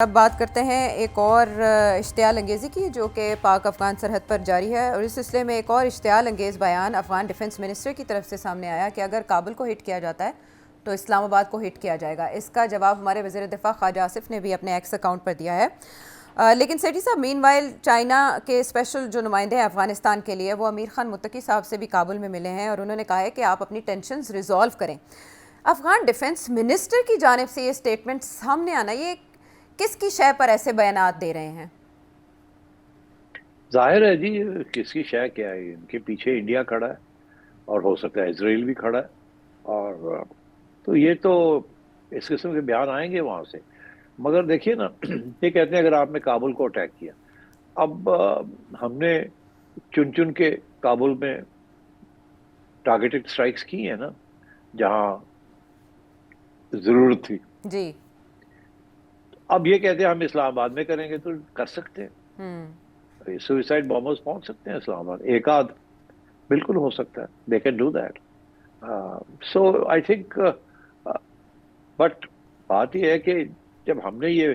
اب بات کرتے ہیں ایک اور اشتعال انگیزی کی جو کہ پاک افغان سرحد پر جاری ہے، اور اس سلسلے میں ایک اور اشتعال انگیز بیان افغان ڈیفنس منسٹر کی طرف سے سامنے آیا کہ اگر کابل کو ہٹ کیا جاتا ہے تو اسلام آباد کو ہٹ کیا جائے گا۔ اس کا جواب ہمارے وزیر دفاع خواجہ آصف نے بھی اپنے ایکس اکاؤنٹ پر دیا ہے۔ لیکن سیٹھی صاحب، مین وائل چائنا کے اسپیشل جو نمائندے ہیں افغانستان کے لیے، وہ امیر خان متقی صاحب سے بھی کابل میں ملے ہیں اور انہوں نے کہا ہے کہ آپ اپنی ٹینشنز ریزالو کریں۔ افغان ڈیفنس منسٹر کی جانب سے یہ سٹیٹمنٹ سامنے آنا، یہ کس کی شے پر ایسے بیانات دے رہے ہیں؟ ظاہر ہے جی، کس کی شے کیا ہے، ان کے پیچھے انڈیا کھڑا ہے اور ہو سکتا ہے اسرائیل بھی کھڑا ہے، اور تو یہ تو اس قسم کے بیان آئیں گے وہاں سے۔ مگر دیکھیے نا، یہ کہتے ہیں اگر آپ نے کابل کو اٹیک کیا، اب ہم نے چن چن کے کابل میں ٹارگیٹڈ سٹرائکس کی ہیں نا، جہاں ضرورت تھی۔ جی اب یہ کہتے ہیں ہم اسلام آباد میں کریں گے، تو کر سکتے ہیں، سوئسائڈ بامبرز پہنچ سکتے ہیں اسلام آباد، ایک آدھ بالکل ہو سکتا ہے، they can do that. So I think, but بات یہ ہے کہ جب ہم نے یہ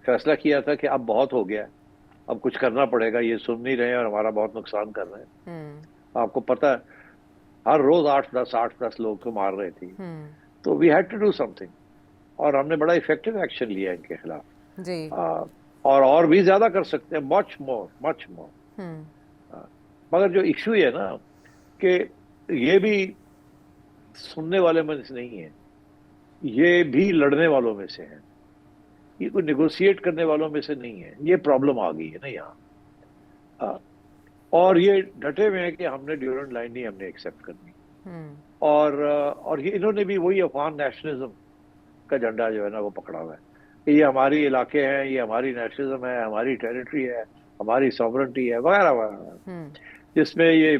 فیصلہ کیا تھا کہ اب بہت ہو گیا ہے، اب کچھ کرنا پڑے گا، یہ سن نہیں رہے ہیں اور ہمارا بہت نقصان کر رہے ہیں، آپ کو پتہ ہے ہر روز 8-10 لوگ کو مار رہے تھے، تو we had to do something, اور ہم نے بڑا افیکٹو ایکشن لیا ان کے خلاف، جی اور بھی زیادہ کر سکتے ہیں، مچ مور۔ مگر جو ایشو ہے نا کہ یہ بھی سننے والے میں سے نہیں ہے، یہ بھی لڑنے والوں میں سے ہیں، یہ کوئی نیگوشیٹ کرنے والوں میں سے نہیں ہے، یہ پرابلم آ گئی ہے نا یہاں، اور یہ ڈٹے ہوئے ہیں کہ ہم نے ڈیورنٹ لائن نہیں ہم نے ایکسیپٹ کرنی، اور یہ انہوں نے بھی وہی افغان نیشنلزم کا جھنڈا جو ہے نا وہ پکڑا ہوا ہے کہ یہ ہماری علاقے ہیں، یہ ہماری نیشنلزم ہے، ہماری ٹیریٹری ہے، ہماری سوورنٹی ہے، وغیرہ وغیرہ، جس میں یہ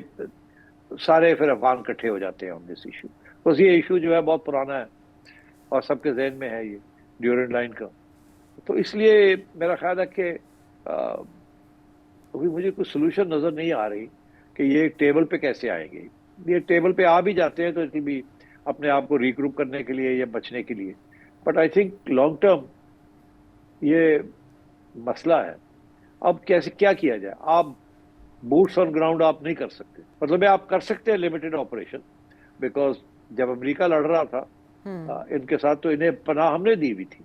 سارے پھر افغان اکٹھے ہو جاتے ہیں ہم دس ایشو۔ بس یہ ایشو جو ہے بہت پرانا ہے اور سب کے ذہن میں ہے یہ ڈیورنٹ لائن کا، تو اس لیے میرا خیال ہے کہ ابھی مجھے کوئی سلوشن نظر نہیں آ رہی کہ یہ ٹیبل پہ کیسے آئیں گے۔ یہ ٹیبل پہ آ بھی جاتے ہیں تو بھی اپنے آپ کو ریگروپ کرنے کے لیے یا بچنے کے لیے، but I think long term یہ مسئلہ ہے۔ اب کیسے کیا کیا جائے؟ آپ بوٹس آن گراؤنڈ آپ نہیں کر سکتے، مطلب آپ کر سکتے ہیں لمیٹڈ آپریشن، بیکاز جب امریکہ لڑ رہا تھا ان کے ساتھ تو انہیں پناہ ہم نے دی ہوئی تھی،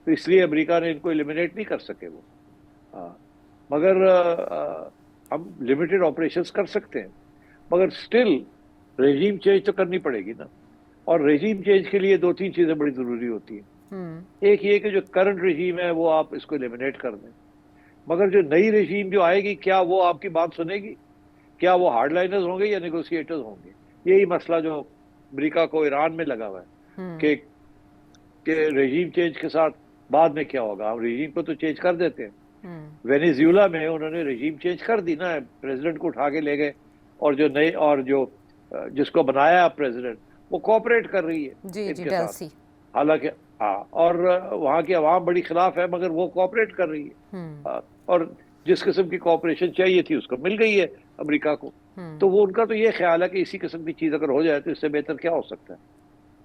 تو اس لیے امریکہ نے ان کو ایلیمینیٹ نہیں کر سکے وہ، مگر ہم لمیٹڈ آپریشنز کر سکتے ہیں، مگر سٹل ریجیم چینج تو کرنی پڑے گی نا، اور ریجیم چینج کے لیے 2-3 چیزیں بڑی ضروری ہوتی ہیں۔ ایک یہ کہ جو کرنٹ ریجیم ہے وہ آپ اس کو ایلیمینیٹ کر دیں، مگر جو نئی ریجیم جو آئے گی کیا وہ آپ کی بات سنے گی؟ کیا وہ ہارڈ لائنرز ہوں گے یا نیگوشیٹرز ہوں گے؟ یہی مسئلہ جو امریکہ کو ایران میں لگا ہوا ہے کہ ریجیم چینج کے ساتھ بعد میں کیا ہوگا، ہم ریجیم کو تو چینج کر دیتے ہیں، وینیزویلا میں انہوں نے ریجیم چینج کر دی نا، پریزیڈنٹ کو اٹھا کے لے گئے، اور جو نئے اور جو جس کو بنایا پریزیڈنٹ وہ کوآپریٹ کر رہی ہے ان کے ساتھ، حالانکہ اور وہاں کی عوام بڑی خلاف ہے مگر وہ کوآپریٹ کر رہی ہے، اور جس قسم کی کوآپریشن چاہیے تھی اس کو مل گئی ہے امریکہ کو، تو وہ ان کا تو یہ خیال ہے کہ اسی قسم کی چیز اگر ہو جائے تو اس سے بہتر کیا ہو سکتا ہے،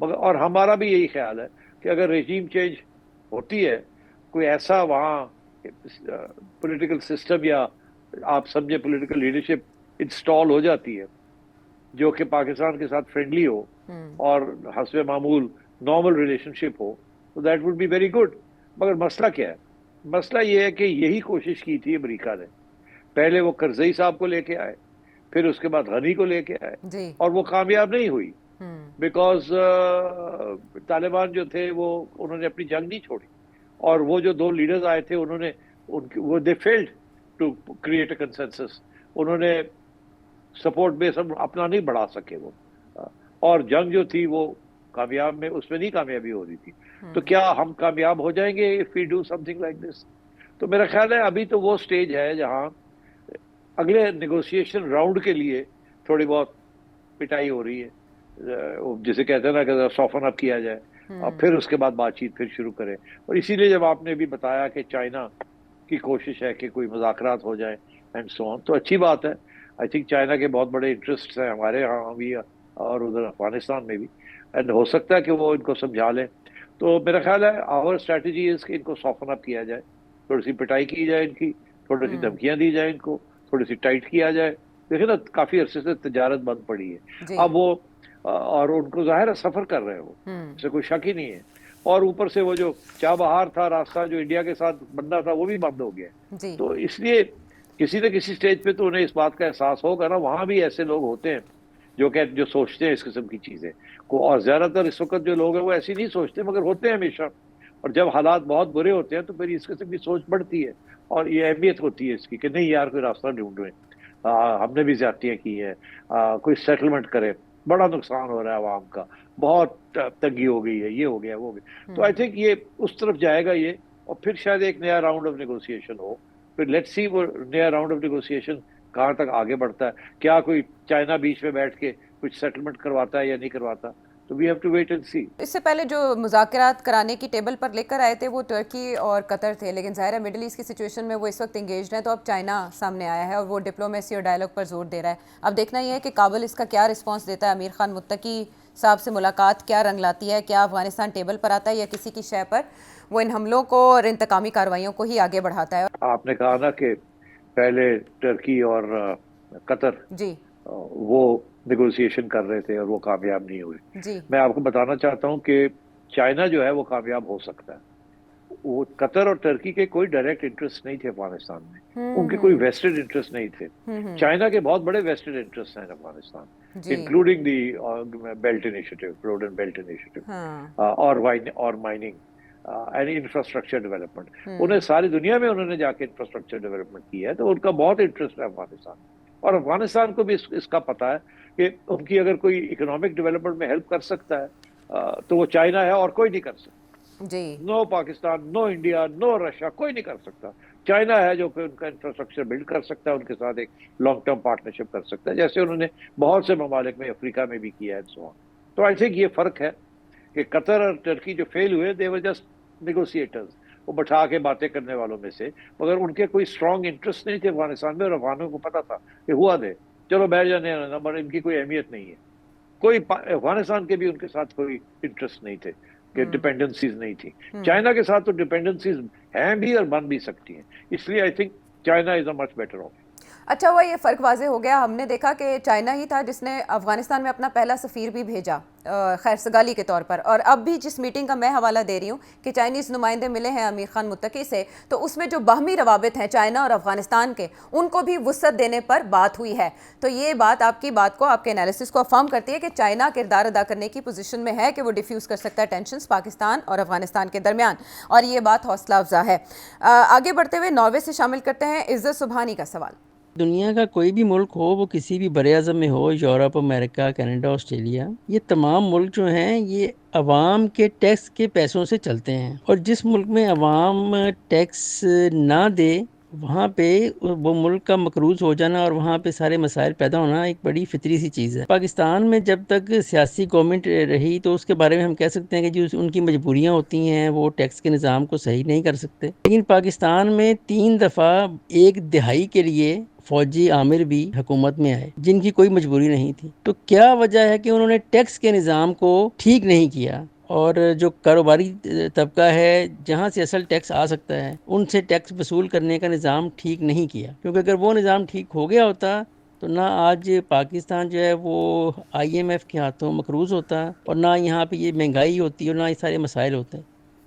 مگر اور ہمارا بھی یہی خیال ہے کہ اگر ریجیم چینج ہوتی ہے، کوئی ایسا وہاں پولیٹیکل سسٹم یا آپ سمجھے پولیٹیکل لیڈرشپ انسٹال ہو جاتی ہے جو کہ پاکستان کے ساتھ فرینڈلی ہو اور حسب معمول نارمل ریلیشن شپ ہو، تو that would be very good. مگر مسئلہ کیا ہے؟ مسئلہ یہ ہے کہ یہی کوشش کی تھی امریکہ نے، پہلے وہ کرزئی صاحب کو لے کے آئے، پھر اس کے بعد غنی کو لے کے آئے، اور وہ کامیاب نہیں ہوئی، بیکاز طالبان جو تھے انہوں نے اپنی جنگ نہیں چھوڑی، اور وہ جو 2 لیڈرز آئے تھے انہوں نے وہ they failed to create a consensus, انہوں نے سپورٹ بیس اپنا نہیں بڑھا سکے وہ، اور جنگ جو تھی وہ کامیاب میں اس میں نہیں کامیابی ہو رہی تھی، تو کیا ہم کامیاب ہو جائیں گے if we do something like this؟ تو میرا خیال ہے ابھی تو وہ سٹیج ہے جہاں اگلے نیگوشیشن راؤنڈ کے لیے تھوڑی بہت پٹائی ہو رہی ہے، جسے کہتے ہیں نا کہ سافن اپ کیا جائے، اور پھر اس کے بعد بات چیت پھر شروع کریں، اور اسی لیے جب آپ نے بھی بتایا کہ چائنا کی کوشش ہے کہ کوئی مذاکرات ہو جائیں اینڈ سو آن، تو اچھی بات ہے۔ آئی تھنک چائنا کے بہت بڑے انٹرسٹ ہیں ہمارے ہاں بھی اور ادھر افغانستان میں بھی، اینڈ ہو سکتا ہے کہ وہ ان کو سمجھا لیں، تو میرا خیال ہے آور اسٹریٹجی از کہ ان کو سافن اپ کیا جائے، تھوڑی سی پٹائی کی جائے ان کی، تھوڑی سی دھمکیاں دی جائیں ان کو، تھوڑی سی ٹائٹ کیا جائے. دیکھیں نا کافی عرصے سے تجارت بند پڑی ہے. جی. اب وہ اور ان کو ظاہر ہے سفر کر رہے ہیں وہ، اس سے کوئی شک ہی نہیں ہے. اور اوپر سے وہ جو چابہار تھا راستہ جو انڈیا کے ساتھ بننا تھا وہ بھی بند ہو گیا. جی. تو اس لیے کسی نہ کسی سٹیج پہ تو انہیں اس بات کا احساس ہوگا نا. وہاں بھی ایسے لوگ ہوتے ہیں جو سوچتے ہیں اس قسم کی چیزیں کو، اور زیادہ تر اس وقت جو لوگ ہیں وہ ایسی نہیں سوچتے مگر ہوتے ہیں ہمیشہ. اور جب حالات بہت برے ہوتے ہیں تو پھر اس قسم کی سوچ بڑھتی ہے اور یہ اہمیت ہوتی ہے اس کی کہ نہیں یار کوئی راستہ ڈھونڈیں، ہم نے بھی زیادتیاں کی ہیں، کوئی سیٹلمنٹ کرے، بڑا نقصان ہو رہا ہے عوام کا، بہت تنگی ہو گئی ہے، یہ ہو گیا وہ ہو گیا. تو آئی تھنک یہ اس طرف جائے گا یہ، اور پھر شاید ایک نیا راؤنڈ آف نیگوسیشن ہو. پھر لیٹ سی وہ نیا راؤنڈ آف نیگوسیشن کہاں تک آگے بڑھتا ہے. کیا کوئی چائنا بیچ میں بیٹھ کے کچھ سیٹلمنٹ کرواتا ہے یا نہیں کرواتا، تو we have to wait and see. اس سے پہلے جو مذاکرات کرانے کی ٹیبل پر لے کر آئے تھے وہ ترکی اور قطر تھے، لیکن ظاہر ہے مڈل ایسٹ کی سچویشن میں وہ اس وقت انگیجڈ ہیں، تو اب چائنا سامنے آیا ہے اور وہ ڈپلومیسی اور ڈائلاگ پر زور دے رہا ہے. اب دیکھنا یہ ہے کہ کابل اس کا کیا رسپانس دیتا ہے. امیر خان متقی صاحب سے ملاقات کیا رنگ لاتی ہے، کیا افغانستان ٹیبل پر آتا ہے یا کسی کی شے پر وہ ان حملوں کو اور انتقامی کارروائیوں کو ہی آگے بڑھاتا ہے. آپ نے کہا نا کہ پہلے ٹرکی اور قطر جی. وہ نیگوسیشن کر رہے تھے اور وہ کامیاب نہیں ہوئے. جی. میں آپ کو بتانا چاہتا ہوں کہ چائنا جو ہے وہ کامیاب ہو سکتا ہے. وہ قطر اور ٹرکی کے کوئی ڈائریکٹ انٹرسٹ نہیں تھے افغانستان میں، ان کے کوئی ویسٹڈ انٹرسٹ نہیں تھے. چائنا کے بہت بڑے ویسٹڈ انٹرسٹ ہیں Afghanistan, including the belt initiative, road and belt initiative, اور مائننگ اینڈ انفراسٹرکچر ڈیولپمنٹ. انہیں ساری دنیا میں انہوں نے جا کے انفراسٹرکچر ڈیولپمنٹ کی ہے، تو ان کا بہت انٹرسٹ ہے افغانستان. اور افغانستان کو بھی اس کا پتہ ہے کہ ان کی اگر کوئی اکنامک ڈیولپمنٹ میں ہیلپ کر سکتا ہے تو وہ چائنا ہے اور کوئی نہیں کر سکتا. جی. نو پاکستان، نو انڈیا، نو رشیا، کوئی نہیں کر سکتا. چائنا ہے جو کہ ان کا انفراسٹرکچر بلڈ کر سکتا ہے، ان کے ساتھ ایک لانگ ٹرم پارٹنرشپ کر سکتا ہے، جیسے انہوں نے بہت سے ممالک میں افریقہ میں بھی کیا ہے. تو آئی تھنک یہ فرق ہے کہ قطر اور ٹرکی جو فیل ہوئے دے ور جسٹ نیگوسیٹرز، وہ بٹھا کے باتیں کرنے والوں میں سے، مگر ان کے کوئی اسٹرانگ انٹرسٹ نہیں تھے افغانستان میں، اور افغانوں کو پتا تھا کہ ہوا دے چلو بیٹھ جانے مگر ان کی کوئی اہمیت نہیں ہے. کوئی افغانستان کے بھی ان کے ساتھ کوئی انٹرسٹ نہیں تھے کہ ڈپینڈنسیز نہیں تھی. چائنا کے ساتھ تو ڈپینڈنسیز ہیں بھی اور بن بھی سکتی ہیں، اس لیے I think China is a much better option. اچھا ہوا یہ فرق واضح ہو گیا. ہم نے دیکھا کہ چائنا ہی تھا جس نے افغانستان میں اپنا پہلا سفیر بھی بھیجا خیر سگالی کے طور پر، اور اب بھی جس میٹنگ کا میں حوالہ دے رہی ہوں کہ چائنیز نمائندے ملے ہیں امیر خان متقی سے، تو اس میں جو باہمی روابط ہیں چائنا اور افغانستان کے، ان کو بھی وسعت دینے پر بات ہوئی ہے. تو یہ بات آپ کی بات کو، آپ کے انالیسس کو افرم کرتی ہے کہ چائنا کردار ادا کرنے کی پوزیشن میں ہے کہ وہ ڈیفیوز کر سکتا ہے ٹینشنز پاکستان اور افغانستان کے درمیان، اور یہ بات حوصلہ افزا ہے. آگے بڑھتے ہوئے ناروے سے شامل کرتے ہیں عزت سبحانی کا سوال. دنیا کا کوئی بھی ملک ہو، وہ کسی بھی بر اعظم میں ہو، یورپ، امریکہ، کینیڈا، آسٹریلیا، یہ تمام ملک جو ہیں یہ عوام کے ٹیکس کے پیسوں سے چلتے ہیں. اور جس ملک میں عوام ٹیکس نہ دے وہاں پہ وہ ملک کا مقروض ہو جانا اور وہاں پہ سارے مسائل پیدا ہونا ایک بڑی فطری سی چیز ہے. پاکستان میں جب تک سیاسی گورنمنٹ رہی تو اس کے بارے میں ہم کہہ سکتے ہیں کہ جو ان کی مجبوریاں ہوتی ہیں وہ ٹیکس کے نظام کو صحیح نہیں کر سکتے. لیکن پاکستان میں 3 دفعہ 1 دہائی کے لیے فوجی عامر بھی حکومت میں آئے جن کی کوئی مجبوری نہیں تھی. تو کیا وجہ ہے کہ انہوں نے ٹیکس کے نظام کو ٹھیک نہیں کیا، اور جو کاروباری طبقہ ہے جہاں سے اصل ٹیکس آ سکتا ہے ان سے ٹیکس وصول کرنے کا نظام ٹھیک نہیں کیا. کیونکہ اگر وہ نظام ٹھیک ہو گیا ہوتا تو نہ آج پاکستان جو ہے وہ IMF کے ہاتھوں مقروض ہوتا، اور نہ یہاں پہ یہ مہنگائی ہوتی اور نہ یہ سارے مسائل ہوتے ہیں.